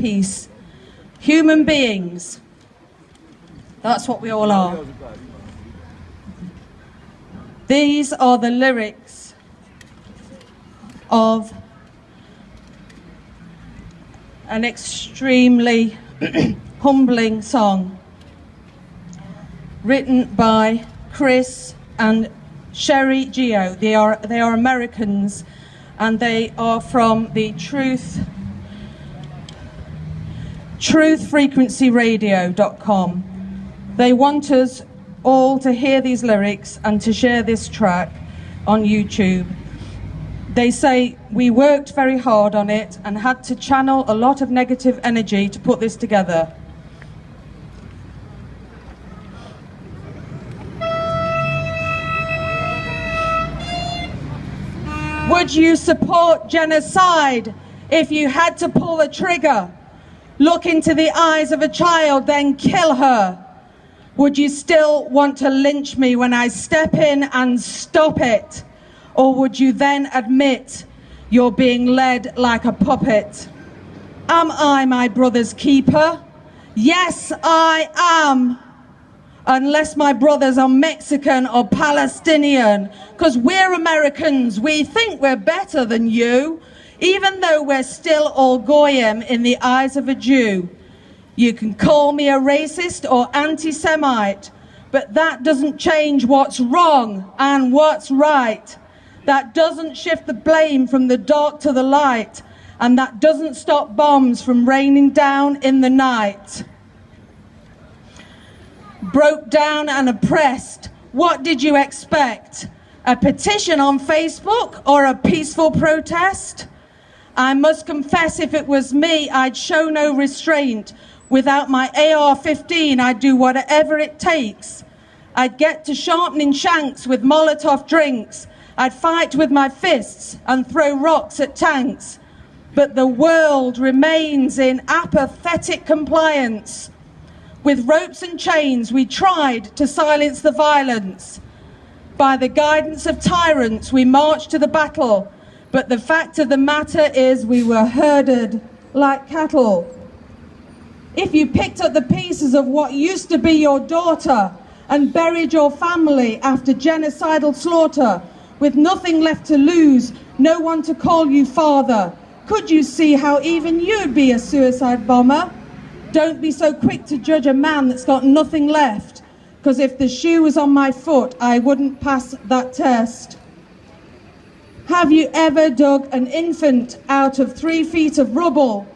peace. Human beings. That's what we all are. These are the lyrics of an extremely humbling song written by Chris and Sherry Geo. They are Americans, and they are from the truthfrequencyradio.com. They want us all to hear these lyrics and to share this track on YouTube. They say we worked very hard on it and had to channel a lot of negative energy to put this together. Would you support genocide if you had to pull the trigger? Look into the eyes of a child, then kill her. Would you still want to lynch me when I step in and stop it? Or would you then admit you're being led like a puppet? Am I my brother's keeper? Yes, I am. Unless my brothers are Mexican or Palestinian, because we're Americans, we think we're better than you, even though we're still all goyim in the eyes of a Jew. You can call me a racist or anti-Semite, but that doesn't change what's wrong and what's right. That doesn't shift the blame from the dark to the light, and that doesn't stop bombs from raining down in the night. Broke down and oppressed, what did you expect? A petition on Facebook or a peaceful protest? I must confess, if it was me, I'd show no restraint. Without my AR-15, I'd do whatever it takes. I'd get to sharpening shanks with Molotov drinks. I'd fight with my fists and throw rocks at tanks. But the world remains in apathetic compliance. With ropes and chains, we tried to silence the violence. By the guidance of tyrants, we marched to the battle. But the fact of the matter is we were herded like cattle. If you picked up the pieces of what used to be your daughter and buried your family after genocidal slaughter, with nothing left to lose, no one to call you father, could you see how even you'd be a suicide bomber? Don't be so quick to judge a man that's got nothing left, because if the shoe was on my foot, I wouldn't pass that test. Have you ever dug an infant out of 3 feet of rubble?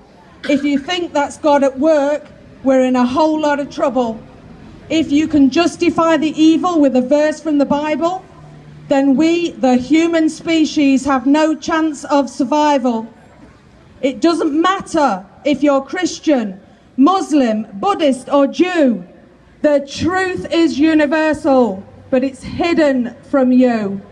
If you think that's God at work, we're in a whole lot of trouble. If you can justify the evil with a verse from the Bible, then we, the human species, have no chance of survival. It doesn't matter if you're Christian, Muslim, Buddhist or Jew. The truth is universal, but it's hidden from you.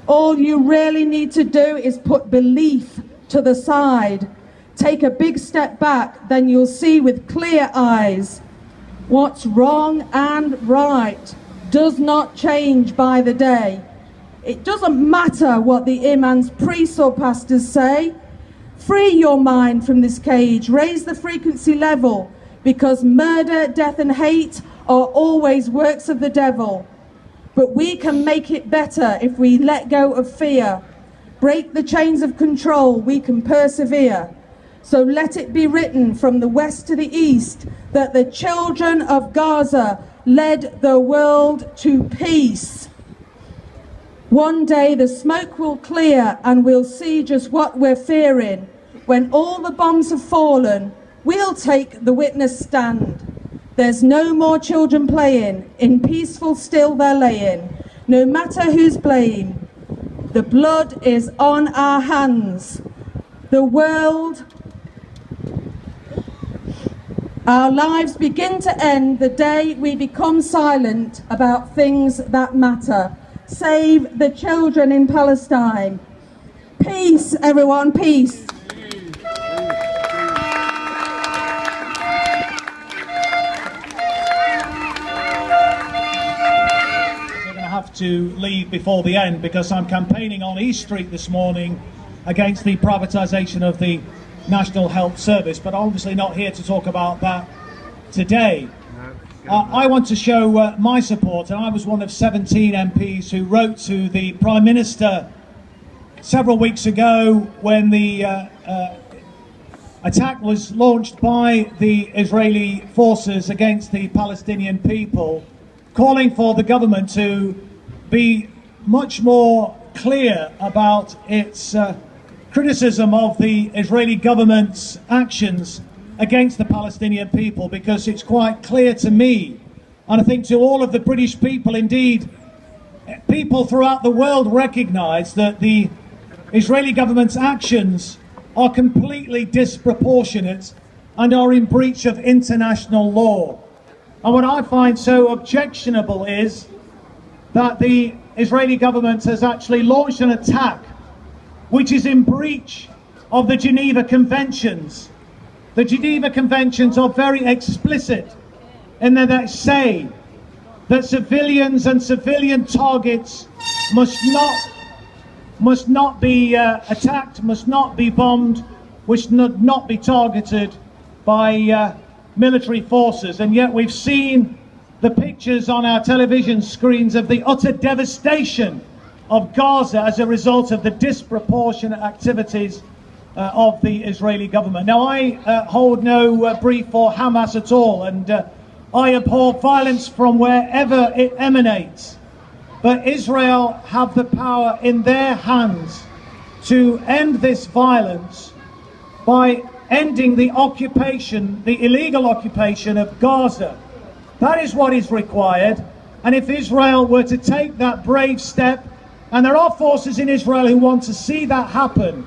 All you really need to do is put belief to the side. Take a big step back, then you'll see with clear eyes. What's wrong and right does not change by the day. It doesn't matter what the imams, priests or pastors say. Free your mind from this cage, raise the frequency level, because murder, death and hate are always works of the devil. But we can make it better if we let go of fear. Break the chains of control, we can persevere. So let it be written from the west to the east that the children of Gaza led the world to peace. One day the smoke will clear and we'll see just what we're fearing. When all the bombs have fallen, we'll take the witness stand. There's no more children playing, in peaceful still they're laying, no matter who's blame. The blood is on our hands. The world, our lives begin to end the day we become silent about things that matter. Save the children in Palestine. Peace, everyone, peace. Have to leave before the end because I'm campaigning on East Street this morning against the privatisation of the National Health Service, but obviously not here to talk about that today. I want to show my support, and I was one of 17 MPs who wrote to the Prime Minister several weeks ago when the attack was launched by the Israeli forces against the Palestinian people, calling for the government to be much more clear about its criticism of the Israeli government's actions against the Palestinian people, because it's quite clear to me, and I think to all of the British people, indeed people throughout the world, recognise that the Israeli government's actions are completely disproportionate and are in breach of international law. And what I find so objectionable is that the Israeli government has actually launched an attack which is in breach of the Geneva Conventions. The Geneva Conventions are very explicit in that they say that civilians and civilian targets must not be attacked, must not be bombed, must not be targeted by military forces. And yet we've seen the pictures on our television screens of the utter devastation of Gaza as a result of the disproportionate activities of the Israeli government. Now, I hold no brief for Hamas at all, and I abhor violence from wherever it emanates. But Israel have the power in their hands to end this violence by ending the occupation, the illegal occupation of Gaza. That is what is required. And if Israel were to take that brave step, and there are forces in Israel who want to see that happen,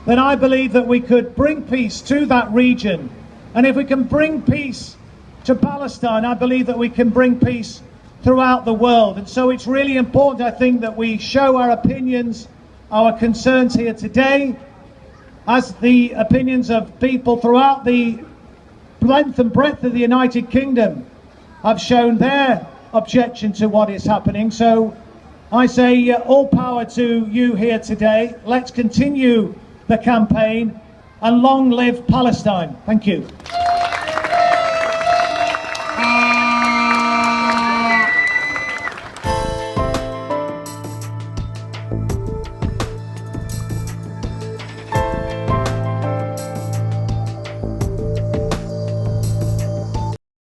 then I believe that we could bring peace to that region. And if we can bring peace to Palestine, I believe that we can bring peace throughout the world. And so it's really important, I think, that we show our opinions, our concerns here today, as the opinions of people throughout the length and breadth of the United Kingdom have shown their objection to what is happening. So I say all power to you here today. Let's continue the campaign, and long live Palestine. Thank you.